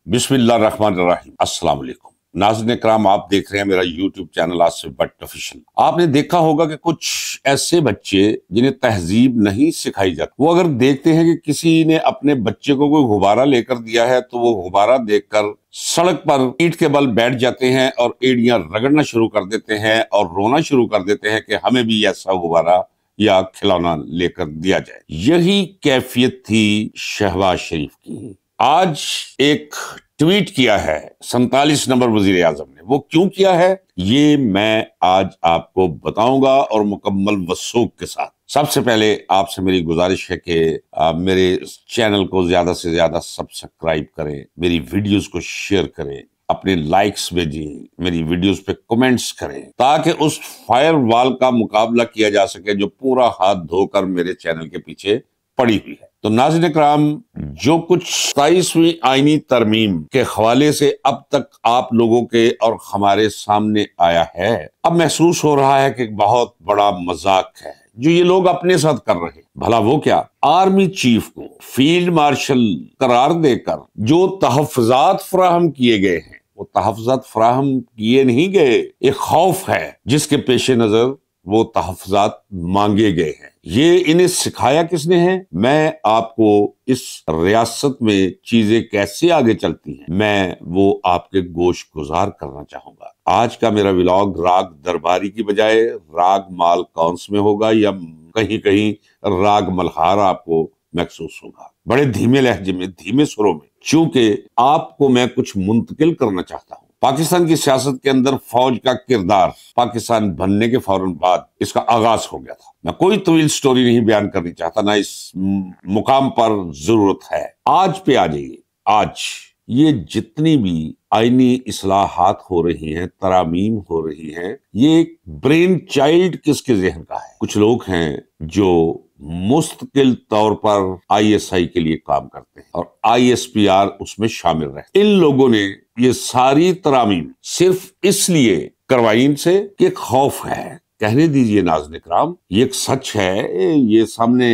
बिस्मिल्लाहिर्रहमानिर्रहीम। अस्सलाम वालेकुम नाज़रीन कराम, आप देख रहे हैं मेरा YouTube channel Asif Bhatt official. आपने देखा होगा कि कुछ ऐसे बच्चे जिन्हें तहजीब नहीं सिखाई जाती, वो अगर देखते हैं कि किसी ने अपने बच्चे को कोई गुब्बारा लेकर दिया है तो वो गुब्बारा देखकर सड़क पर ईंट के बल बैठ जाते हैं और एड़ियां रगड़ना शुरू कर देते हैं और रोना शुरू कर देते हैं कि हमें भी ऐसा गुब्बारा या खिलौना लेकर दिया जाए। यही कैफियत थी शहबाज शरीफ की। आज एक ट्वीट किया है 47 नंबर वजीर आजम ने। वो क्यों किया है ये मैं आज आपको बताऊंगा और मुकम्मल वसूख के साथ। सबसे पहले आपसे मेरी गुजारिश है कि मेरे चैनल को ज्यादा से ज्यादा सब्सक्राइब करें, मेरी वीडियोस को शेयर करें, अपने लाइक्स भेजें, मेरी वीडियोस पे कमेंट्स करें ताकि उस फायर वॉल का मुकाबला किया जा सके जो पूरा हाथ धोकर मेरे चैनल के पीछे पड़ी हुई है। तो नाज़रीन कराम, जो कुछ 27वीं आईनी तरमीम के हवाले से अब तक आप लोगों के और हमारे सामने आया है, अब महसूस हो रहा है कि बहुत बड़ा मजाक है जो ये लोग अपने साथ कर रहे हैं। भला वो क्या, आर्मी चीफ को फील्ड मार्शल करार देकर जो तहफ़्फ़ुज़ात फराहम किए गए हैं, वो तहफ़्फ़ुज़ात फराहम किए नहीं गए, एक खौफ है जिसके पेश नजर वो तहफ़्फ़ुज़ात मांगे गए हैं। ये इन्हें सिखाया किसने है? मैं आपको इस रियासत में चीजें कैसे आगे चलती हैं, मैं वो आपके गोश गुजार करना चाहूंगा। आज का मेरा व्लॉग राग दरबारी की बजाय राग माल कौंस में होगा या कहीं कहीं राग मल्हार आपको महसूस होगा, बड़े धीमे लहजे में, धीमे सुरों में, चूंकि आपको मैं कुछ मुंतकिल करना चाहता हूँ। पाकिस्तान की सियासत के अंदर फौज का किरदार पाकिस्तान बनने के फौरन बाद इसका आगाज हो गया था। मैं कोई तवील स्टोरी नहीं बयान करनी चाहता, ना इस मुकाम पर जरूरत है। आज पे आ जाइए। आज ये जितनी भी आईनी इस्लाहात हो रही हैं, तरामीम हो रही हैं, ये ब्रेन चाइल्ड किसके जहन का है? कुछ लोग हैं जो मुस्तकिल तौर पर आईएसआई के लिए काम करते हैं और आईएसपीआर उसमें शामिल रहे। इन लोगों ने ये सारी तरामीम सिर्फ इसलिए करवाई इनसे कि खौफ है। कहने दीजिए नाज़रीन इकराम, ये एक सच है। ये सामने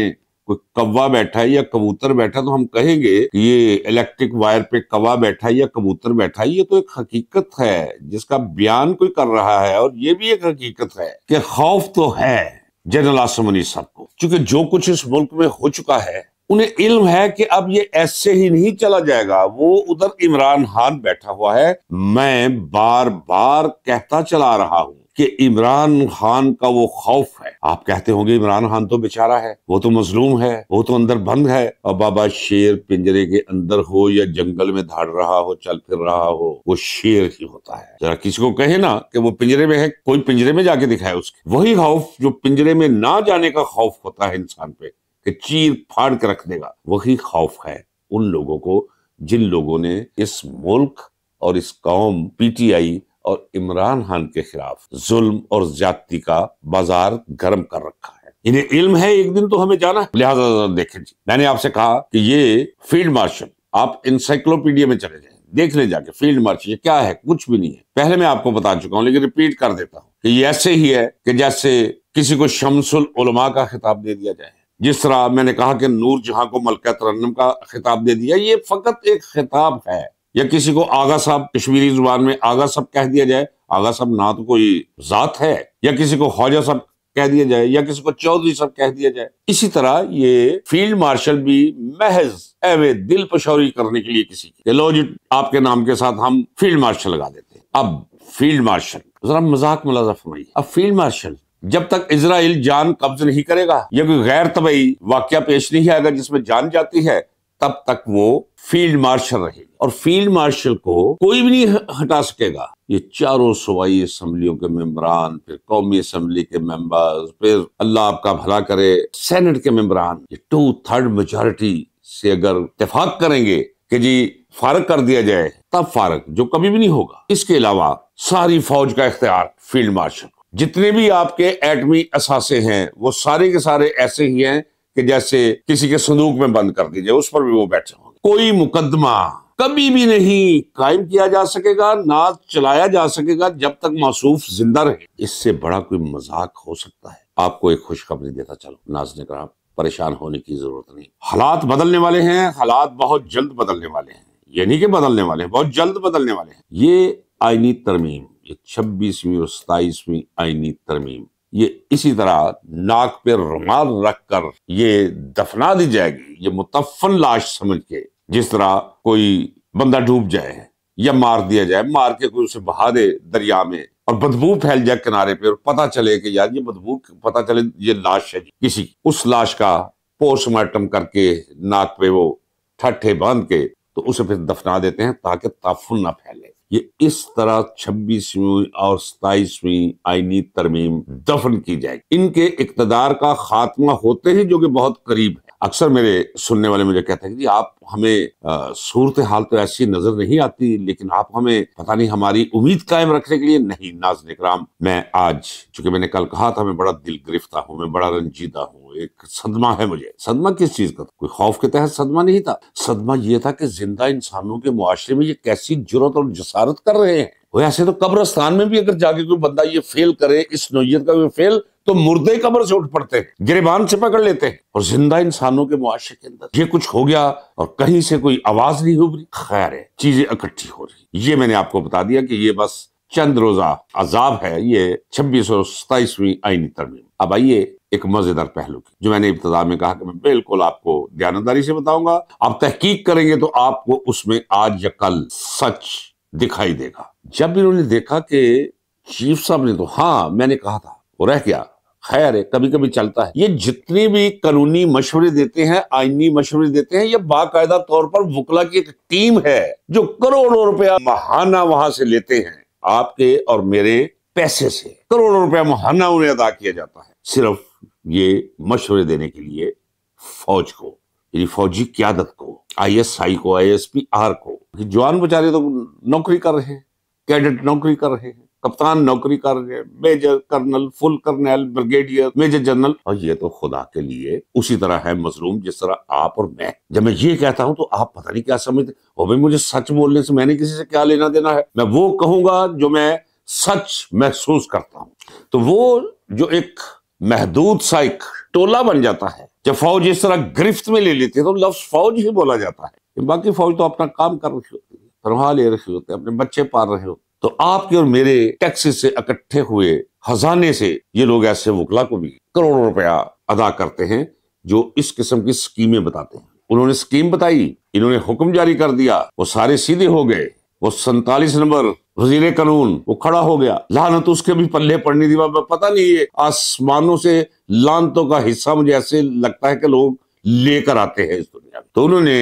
कोई कौवा बैठा है या कबूतर बैठा तो हम कहेंगे ये इलेक्ट्रिक वायर पे कौवा बैठा है या कबूतर बैठा है। ये तो एक हकीकत है जिसका बयान कोई कर रहा है और ये भी एक हकीकत है कि खौफ तो है जनरल आसिम मुनीर साहब को, क्योंकि जो कुछ इस मुल्क में हो चुका है उन्हें इल्म है कि अब ये ऐसे ही नहीं चला जाएगा। वो उधर इमरान खान बैठा हुआ है। मैं बार बार कहता चला रहा हूं कि इमरान खान का वो खौफ है। आप कहते होंगे इमरान खान तो बेचारा है, वो तो मजलूम है, वो तो अंदर बंद है। और बाबा, शेर पिंजरे के अंदर हो या जंगल में धाड़ रहा हो, चल फिर रहा हो, वो शेर ही होता है। जरा किसी को कहे ना कि वो पिंजरे में है, कोई पिंजरे में जाके दिखाए उसके। वही खौफ जो पिंजरे में ना जाने का खौफ होता है इंसान पे कि चीर फाड़ के रख देगा, वही खौफ है उन लोगों को जिन लोगों ने इस मुल्क और इस कौम, पीटीआई और इमरान खान के खिलाफ जुल्म और ज्यादती का बाजार गर्म कर रखा है। इन्हें इल्म है एक दिन तो हमें जाना है। लिहाजा देखें जी, मैंने आपसे कहा कि ये फील्ड मार्शल, आप इंसाइक्लोपीडिया में चले जाएं, देख ले जाके फील्ड मार्शल क्या है। कुछ भी नहीं है, पहले मैं आपको बता चुका हूं लेकिन रिपीट कर देता हूं कि ये ऐसे ही है कि जैसे किसी को शमसुल उलमा का खिताब दे दिया जाए। जिस तरह मैंने कहा कि नूर जहां को मलका तरन्नुम का खिताब दे दिया, ये फकत एक खिताब है। या किसी को आगा साहब, कश्मीरी जुबान में आगा साहब कह दिया जाए, आगा साहब ना तो कोई जात है। या किसी को ख्वाजा साहब कह दिया जाए या किसी को चौधरी साहब कह दिया जाए। इसी तरह ये फील्ड मार्शल भी महज एवे दिल पशौरी करने के लिए किसी के लो जी आपके नाम के साथ हम फील्ड मार्शल लगा देते हैं। अब फील्ड मार्शल, जरा मजाक मुलाजा फरमाइए, अब फील्ड मार्शल जब तक इजराइल जान कब्ज नहीं करेगा या कोई गैर तबई वाकया पेश नहीं आएगा जिसमें जान जाती है, तब तक वो फील्ड मार्शल रहेगी। और फील्ड मार्शल को कोई भी नहीं हटा सकेगा। ये चारों सूबाई असम्बलियों के मेंबरान, फिर कौमी असम्बली के मेंबर्स, फिर अल्लाह आपका भला करे सेनेट के मेंबरान, ये 2/3 मेजॉरिटी से अगर इत्तेफाक करेंगे कि जी फारग कर दिया जाए, तब फारग, जो कभी भी नहीं होगा। इसके अलावा सारी फौज का इख्तियार फील्ड मार्शल। जितने भी आपके एटमी असासे हैं वो सारे के सारे ऐसे ही हैं कि जैसे किसी के संदूक में बंद कर दीजिए, उस पर भी वो बैठे होंगे। कोई मुकदमा कभी भी नहीं कायम किया जा सकेगा, ना चलाया जा सकेगा जब तक मौसूफ जिंदा रहे। इससे बड़ा कोई मजाक हो सकता है? आपको एक खुशखबरी देता चलो नाज़रीन कराम, परेशान होने की जरूरत नहीं। हालात बदलने वाले हैं, हालात बहुत जल्द बदलने वाले हैं। ये नहीं कि बदलने वाले हैं, बहुत जल्द बदलने वाले हैं। ये आईनी तरमीम, ये 26वीं और 27वीं आईनी तरमीम, ये इसी तरह नाक पे रुमाल रखकर ये दफना दी जाएगी, ये मुतफ्फन लाश समझ के, जिस तरह कोई बंदा डूब जाए या मार दिया जाए, मार के कोई उसे बहा दे दरिया में और बदबू फैल जाए किनारे पे और पता चले कि यार ये बदबू, पता चले ये लाश है किसी, उस लाश का पोस्टमार्टम करके नाक पे वो ठट्ठे बांध के तो उसे फिर दफना देते हैं ताकि ताफुन ना फैले। ये इस तरह 26वीं और 27वीं आईनी तरमीम दफन की जाएगी। इनके इक्तदार का खात्मा होते ही, जो कि बहुत करीब है। अक्सर मेरे सुनने वाले मुझे कहते हैं कि जी आप हमें सूरत हाल तो ऐसी नजर नहीं आती, लेकिन आप हमें पता नहीं हमारी उम्मीद कायम रखने के लिए। नहीं नाज़रीन इकराम, मैं आज, चूंकि मैंने कल कहा था, मैं बड़ा दिल गिरफ्तार हूं, मैं बड़ा रंजीदा हूं। एक सदमा है मुझे। सदमा किस चीज का था? कोई खौफ के तहत सदमा नहीं था। सदमा ये था कि जिंदा इंसानों के मुआशरे में ये कैसी जुर्रत और जसारत कर रहे हैं। वो ऐसे तो कब्रिस्तान में भी अगर जाके कोई बंदा ये फेल करे, इस नौयत का फेल, तो मुर्दे कब्र से उठ पड़ते हैं, गिरबान से पकड़ लेते हैं। और जिंदा इंसानों के मुआशरे के अंदर ये कुछ हो गया और कहीं से कोई आवाज नहीं उभरी। खैर है, चीजें इकट्ठी हो रही। ये मैंने आपको बता दिया कि ये बस चंद रोजा अजाब है, ये 26 और 27वीं आईनी तरमीम। अब आइए एक मजेदार पहलू की, जो मैंने इब्तिदा में कहा कि मैं बिल्कुल आपको दयानतदारी से बताऊंगा। आप तहकीक करेंगे तो आपको उसमें आज या कल सच दिखाई देगा। जब इन्होंने देखा कि चीफ साहब ने, तो हाँ मैंने कहा था, वो रह गया। खैर है, कभी कभी चलता है। ये जितनी भी कानूनी मशवरे देते हैं, आईनी मशवरे देते हैं, ये बाकायदा तौर पर वकला की एक टीम है जो करोड़ों रुपया महाना वहां से लेते हैं। आपके और मेरे पैसे से करोड़ों रुपया महाना उन्हें अदा किया जाता है, सिर्फ ये मशवरे देने के लिए फौज को, यानी फौजी क्यादत को, ISI को, ISPR को। जवान बेचारे तो नौकरी कर रहे हैं, कैडेट नौकरी कर रहे हैं, कप्तान नौकरी कर रहे हैं, major, colonel, full colonel, brigadier, major general, और ये तो खुदा के लिए उसी तरह है मजलूम जिस तरह आप और मैं। जब मैं ये कहता हूं तो आप पता नहीं क्या समझते हो। भाई मुझे सच बोलने से मैंने किसी से क्या लेना देना है? मैं वो कहूंगा जो मैं सच महसूस करता हूं। तो वो जो एक महदूद सा एक टोला बन जाता है, जब फौज इस तरह गिरफ्त में ले लेती है तो लफ्ज फौज ही बोला जाता है। बाकी फौज तो अपना काम कर रही होती है, तनख्वाह ले रही होती है, अपने बच्चे पाल रहे होते। तो आपके और मेरे टैक्सेस से इकट्ठे हुए खजाने से ये लोग ऐसे वकला को भी करोड़ों रुपया अदा करते हैं, जो इस किस्म की स्कीमें बताते हैं। उन्होंने स्कीम बताई, इन्होंने हुक्म जारी कर दिया, वो सारे सीधे हो गए। वो 47 नंबर वजीर कानून वो खड़ा हो गया, लानत उसके भी पल्ले पड़नी थी। पता नहीं ये आसमानों से लानतों का हिस्सा मुझे ऐसे लगता है कि लोग लेकर आते हैं इस दुनिया में। तो उन्होंने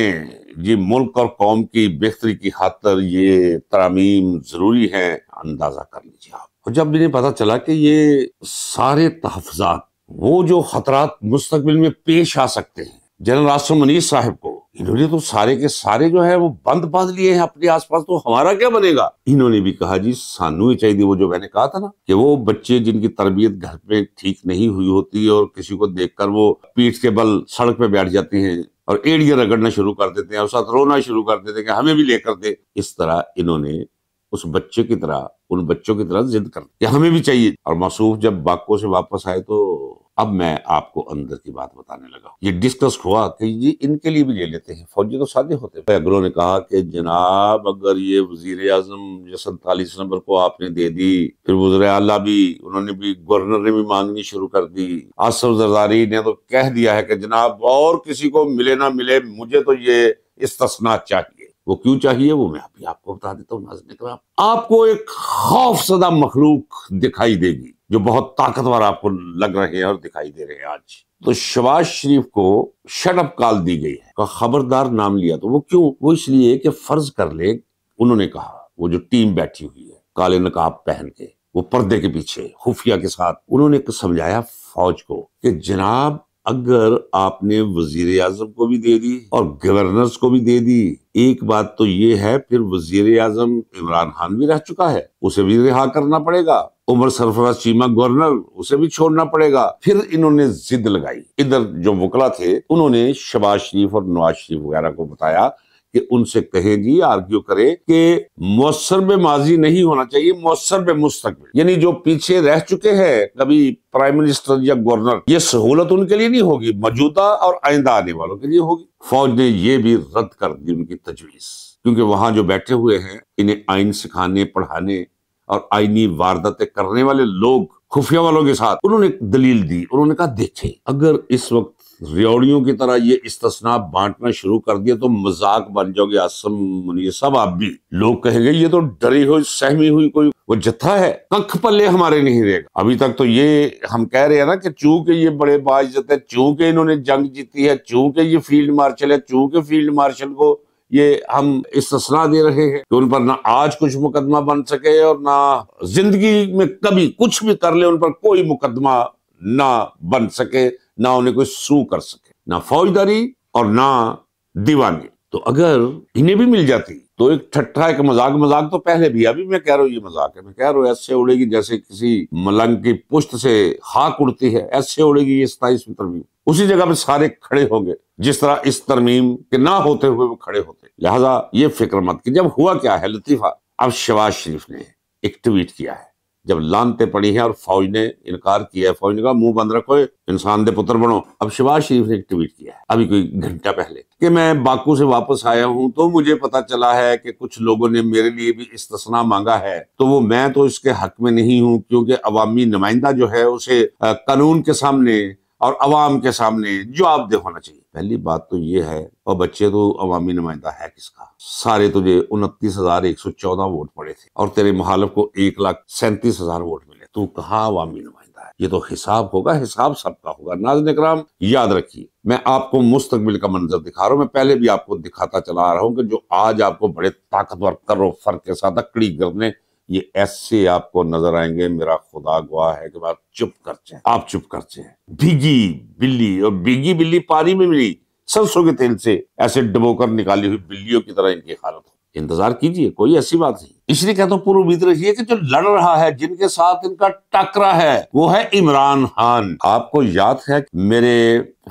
ये मुल्क और कौम की बेहतरी की खातर ये तरामीम जरूरी है, अंदाजा कर लीजिए आप। और जब इन्हें पता चला कि ये सारे तहफ़्ज़ात, वो जो खतरात मुस्तकबिल में पेश आ सकते हैं, जनरल आसिम मुनीर साहब को इन्होंने तो सारे के सारे जो है वो बंद बांध लिए हैं अपने आसपास। तो हमारा क्या बनेगा? इन्होंने भी कहा जी सानू ही चाहिए। वो जो मैंने कहा था ना कि वो बच्चे जिनकी तरबियत घर पे ठीक नहीं हुई होती और किसी को देखकर वो पीठ के बल सड़क पे बैठ जाती हैं और एड़ियां रगड़ना शुरू कर देते हैं और साथ रोना शुरू कर देते हैं कि हमें भी लेकर दे। इस तरह इन्होंने उस बच्चे की तरह, उन बच्चों की तरह जिद कर कि हमें भी चाहिए। और मासूफ जब बाको से वापस आए तो अब मैं आपको अंदर की बात बताने लगा। ये डिस्कस हुआ कि ये इनके लिए भी ले लेते हैं, फौजी तो सादे होते हैं। अगरों ने कहा कि जनाब अगर ये वजीर आजम 47 नंबर को आपने दे दी, फिर वज़ीर आला भी, उन्होंने भी, गवर्नर ने भी मांगनी शुरू कर दी। आसिफ जरदारी ने तो कह दिया है कि जनाब और किसी को मिले ना मिले, मुझे तो ये इस्तिस्ना चाहिए। वो क्यों चाहिए वो मैं अभी आपको बता देता हूँ नाज़रीन। आपको एक खौफसदा मखलूक दिखाई देगी जो बहुत ताकतवर आपको लग रहे हैं और दिखाई दे रहे हैं आज। तो शहबाज शरीफ को शटअप कॉल दी गई है, खबरदार नाम लिया। तो वो क्यों? वो इसलिए कि फर्ज कर ले, उन्होंने कहा, वो जो टीम बैठी हुई है काले नकाब पहन के, वो पर्दे के पीछे खुफिया के साथ, उन्होंने समझाया फौज को कि जनाब अगर आपने वजीर आजम को भी दे दी और गवर्नर्स को भी दे दी, एक बात तो ये है फिर वजीर आजम इमरान खान भी रह चुका है, उसे भी रिहा करना पड़ेगा। उमर सरफराज चीमा गवर्नर, उसे भी छोड़ना पड़ेगा। फिर इन्होंने जिद लगाई। इधर जो वकला थे उन्होंने शहबाज शरीफ और नवाज शरीफ वगैरह को बताया कि उनसे कहें जी, आर्ग्यू करे कि मुअस्सर में माजी नहीं होना चाहिए, मुअस्सर में मुस्तकबिल, यानी जो पीछे रह चुके हैं कभी प्राइम मिनिस्टर या गवर्नर, ये सहूलत उनके लिए नहीं होगी, मौजूदा और आइंदा आने वालों के लिए होगी। फौज ने ये भी रद्द कर दी उनकी तजवीज, क्योंकि वहां जो बैठे हुए हैं इन्हें आइन सिखाने, पढ़ाने और आईनी वारदातें करने वाले लोग खुफिया वालों के साथ उन्होंने एक दलील दी। उन्होंने कहा देखें, अगर इस वक्त रियोड़ियों की तरह ये इस्तिस्ना बांटना शुरू कर दिया तो मजाक बन जाओगे। आसम मुनीर साहब, आप भी लोग कहेंगे ये तो डरी हुई सहमी हुई कोई वो जत्था है, कख पल्ले हमारे नहीं रहेगा। अभी तक तो ये हम कह रहे हैं ना कि चूंकि ये बड़े बाइज्जत है, चूंकि इन्होंने जंग जीती है, चूंकि ये फील्ड मार्शल है, चूंकि फील्ड मार्शल को ये हम इस्तिस्ना दे रहे हैं कि उन पर ना आज कुछ मुकदमा बन सके और ना जिंदगी में कभी कुछ भी कर ले उन पर कोई मुकदमा ना बन सके, ना उन्हें कोई सू कर सके, ना फौजदारी और ना दीवानी। तो अगर इन्हें भी मिल जाती तो एक ठट्ठा, एक मजाक तो पहले भी, अभी मैं कह रहा हूँ ये मजाक है, मैं कह रहा हूँ ऐसे उड़ेगी जैसे किसी मलंग की पुश्त से खाक उड़ती है, ऐसे उड़ेगी ये 27वीं तरमीम। उसी जगह पे सारे खड़े होंगे जिस तरह इस तरमीम के ना होते हुए वो खड़े होते। लिहाजा ये फिक्र मत कि जब हुआ क्या है लतीफा, अब शहबाज शरीफ ने एक ट्वीट किया है जब लानते पड़ी हैं और फौज ने इनकार किया है, फौज ने कहा मुंह बंद रखो, इंसान दे पुत्र बनो। अब शहबाज शरीफ ने एक ट्वीट किया है अभी कोई घंटा पहले कि मैं बाकू से वापस आया हूं तो मुझे पता चला है कि कुछ लोगों ने मेरे लिए भी इस्तिस्ना मांगा है, तो वो मैं तो इसके हक में नहीं हूं क्योंकि अवामी नुमाइंदा जो है उसे कानून के सामने और अवाम के सामने जवाबदेह होना चाहिए। पहली बात तो ये है, और बच्चे तो अवामी नुमाइंदा है किसका, सारे तुझे 29,114 वोट पड़े थे और तेरे मुखालिफ को 1,37,000 वोट मिले, तू कहाँ अवामी नुमाइंदा है। ये तो हिसाब होगा, हिसाब सबका होगा। नाज़रीन इकराम याद रखिए, मैं आपको मुस्तकबिल का मंजर दिखा रहा हूं, मैं पहले भी आपको दिखाता चला आ रहा हूं कि जो आज आपको बड़े ताकतवर करो फर्क के साथ अकड़ी करने ये ऐसे आपको नजर आएंगे, मेरा खुदा गवाह है कि आप चुप कर जाए, आप चुप कर जाए। भीगी बिल्ली, और भीगी बिल्ली पानी में मिली, सरसों के तेल से ऐसे डबोकर निकाली हुई बिल्लियों की तरह इनकी हालत हो। इंतजार कीजिए, कोई ऐसी बात नहीं। इसलिए कहता हूं पूरी उम्मीद रखिए कि जो लड़ रहा है, जिनके साथ इनका टकरा है, वो है इमरान खान। आपको याद है मेरे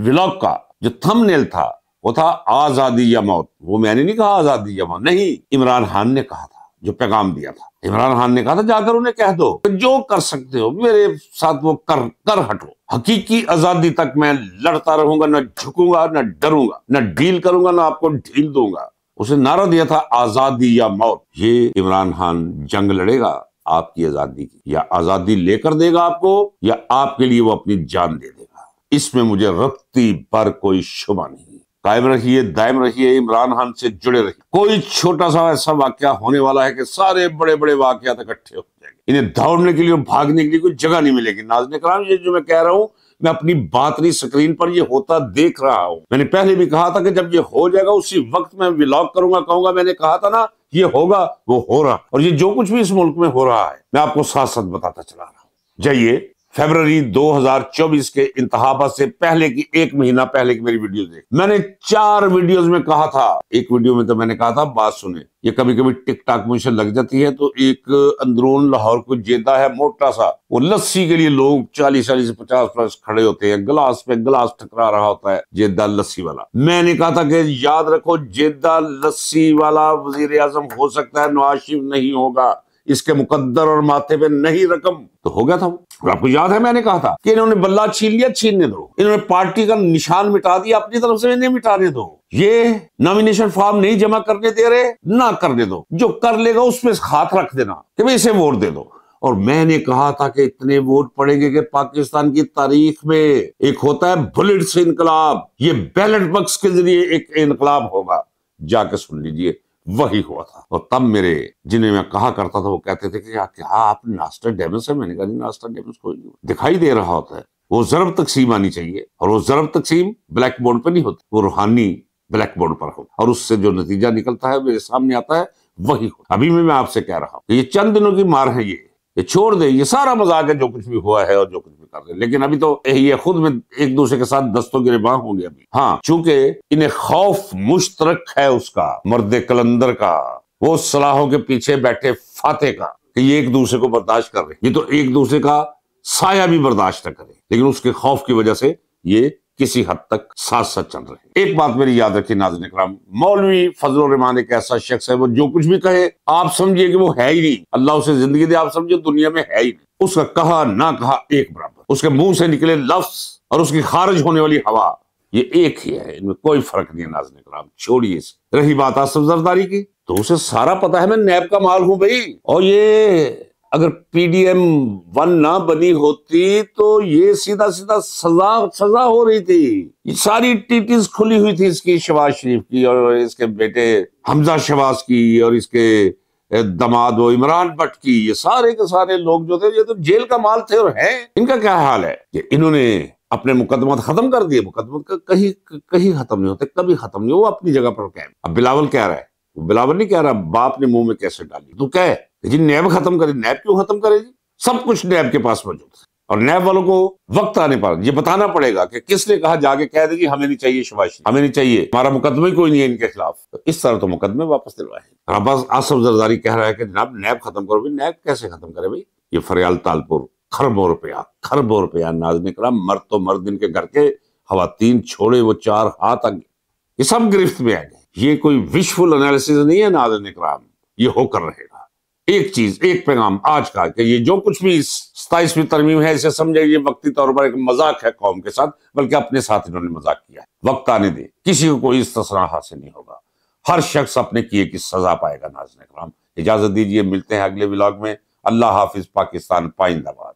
व्लॉग का जो थंबनेल था वो था आजादी या मौत। वो मैंने नहीं कहा आजादी या मौत, नहीं, इमरान खान ने कहा था, जो पैगाम दिया था। इमरान खान ने कहा था जाकर उन्हें कह दो जो कर सकते हो मेरे साथ वो कर हटो। हकीकी आजादी तक मैं लड़ता रहूंगा, न झुकूंगा, न डरूंगा, न डील करूंगा, न आपको ढील दूंगा। उसे नारा दिया था आजादी या मौत। ये इमरान खान जंग लड़ेगा आपकी आजादी की, या आजादी लेकर देगा आपको, या आपके लिए वो अपनी जान दे देगा। इसमें मुझे रत्ती भर कोई शुबा नहीं। कायम रहिए, दायम रहिए, इमरान खान से जुड़े रहिए। कोई छोटा सा ऐसा वाकया होने वाला है कि सारे बड़े बड़े वाकयात इकट्ठे हो जाएंगे। इन्हें दौड़ने के लिए और भागने के लिए कोई जगह नहीं मिलेगी। नाज़रीन कराम, ये जो मैं कह रहा हूं, मैं अपनी बातरी स्क्रीन पर ये होता देख रहा हूं। मैंने पहले भी कहा था कि जब ये हो जाएगा उसी वक्त मैं व्लॉग करूंगा, कहूंगा मैंने कहा था ना ये होगा, वो हो रहा। और ये जो कुछ भी इस मुल्क में हो रहा है मैं आपको साथ साथ बताता चला रहा हूं। जाइए फरवरी 2024 के इंतखाबात से पहले की, 1 महीना पहले की मेरी वीडियो देख। मैंने 4 वीडियोस में कहा था, एक वीडियो में तो मैंने कहा था बात सुने, ये कभी कभी टिकटॉक मुझे लग जाती है, तो एक अंदरून लाहौर को जेदा है मोटा सा, वो लस्सी के लिए लोग 40 से 50 प्लस खड़े होते हैं, गिलास पे गिलास टकरा रहा होता है, जेदा लस्सी वाला। मैंने कहा था कि याद रखो जेदा लस्सी वाला वजीर आजम हो सकता है, नवाज शरीफ नहीं होगा, इसके मुकद्दर और माथे पे नहीं रकम। तो हो गया था वो। और आपको याद है मैंने कहा था कि इन्होंने बल्ला छीन लिया, छीनने दो। इन्होंने पार्टी का निशान मिटा दिया, अपनी तरफ से इन्हें मिटाने दो। ये नॉमिनेशन फॉर्म नहीं जमा करने दे रहे, ना करने दो, जो कर लेगा उसमें हाथ रख देना कि भाई इसे वोट दे दो। और मैंने कहा था कि इतने वोट पड़ेंगे कि पाकिस्तान की तारीख में एक होता है बुलेट से इनकलाब, ये बैलेट बॉक्स के जरिए एक इनकलाब होगा। जाके सुन लीजिए, वही हुआ था। और तब मेरे जिन्हें मैं कहा करता था वो कहते थे कि क्या आप नास्ट्राडामस है? मैंने कहा नहीं, नास्ट्राडामस कोई नहीं, दिखाई दे रहा होता है। वो ज़रब तकसीम आनी चाहिए, और वो ज़रब तकसीम ब्लैक बोर्ड पर नहीं होती, वो रूहानी ब्लैक बोर्ड पर हो, और उससे जो नतीजा निकलता है मेरे सामने आता है वही हो। अभी मैं आपसे कह रहा हूं ये चंद दिनों की मार है, ये छोड़ दे, ये सारा मजाक है जो कुछ भी हुआ है और जो कुछ भी कर रहे। लेकिन अभी तो ये खुद में एक दूसरे के साथ दस्तों गिरबां होंगे अभी। हाँ, चूंकि इन्हें खौफ मुश्तरक है उसका, मर्द कलंदर का, वो सलाहों के पीछे बैठे फाते का, कि ये एक दूसरे को बर्दाश्त कर रहे, ये तो एक दूसरे का साया भी बर्दाश्त न करे, लेकिन उसके खौफ की वजह से ये किसी हद तक साथ साथ चल रहे हैं। एक बात मेरी याद रखिए नाज़रीन इकराम, मौलवी फजल रहमान एक ऐसा शख्स है, वो जो कुछ भी कहे आप समझिए कि वो है ही नहीं। अल्लाह उसे जिंदगी दे, आप समझिए दुनिया में है ही नहीं। उसका कहा ना कहा एक बराबर, उसके मुंह से निकले लफ्ज और उसकी खारिज होने वाली हवा ये एक ही है, इनमें कोई फर्क नहीं है। नाज़रीन इकराम छोड़िए इसे। रही बात आसिफ जरदारी की, तो उसे सारा पता है मैं नैब का माल हूं भाई। और ये अगर पीडीएम 1 ना बनी होती तो ये सीधा सीधा सजा हो रही थी। ये सारी टीटीज खुली हुई थी इसकी, शहबाज शरीफ की और इसके बेटे हमजा शहबाज की और इसके दमाद वो इमरान भट्ट की। ये सारे के सारे लोग जो थे ये तो जेल का माल थे और हैं। इनका क्या हाल है कि इन्होंने अपने मुकदमा खत्म कर दिए। मुकदमा कहीं कहीं खत्म नहीं होते, कभी खत्म नहीं, वो अपनी जगह पर कैम। अब बिलावल कह रहा है, बिलावल नहीं कह रहा, बाप ने मुंह में कैसे डाली, तू कह जी नैब खत्म करे। नैब क्यों खत्म करेगी? सब कुछ नैब के पास मौजूद है और नैब वालों को वक्त आने पर ये बताना पड़ेगा कि किसने कहा, जाके कह दे जी हमें नहीं चाहिए शहबाज शरीफ, हमें नहीं चाहिए, हमारा मुकदमा ही कोई नहीं है इनके खिलाफ। तो इस तरह तो मुकदमे वापस दिलवाए। अब्बास आसफ जरदारी कह रहा है कि जनाब नैब खत्म करो। भाई नैब कैसे खत्म करे भाई? ये फरियाल तालपुर खरबों रुपया नाज़रीन इकराम, मर्द तो मर्द इनके घर के, खवातीन छोड़े वो 4 हाथ आगे, ये सब गिरफ्त में आ गए। ये कोई विशफुल एनालिसिस नहीं है नाज़रीन इकराम, ये होकर रहेगा। एक चीज, एक पैगाम आज का कि ये जो कुछ भी 27वीं तरमीम है इसे समझे ये वक्ती तौर पर एक मजाक है कौम के साथ, बल्कि अपने साथ इन्होंने मजाक किया है। वक्त आने दे, किसी को कोई इस्तिस्ना हासिल नहीं होगा, हर शख्स अपने किए की सजा पाएगा। नाज़रीन इकराम इजाजत दीजिए, मिलते हैं अगले व्लॉग में। अल्लाह हाफिज, पाकिस्तान पाइंदाबाद।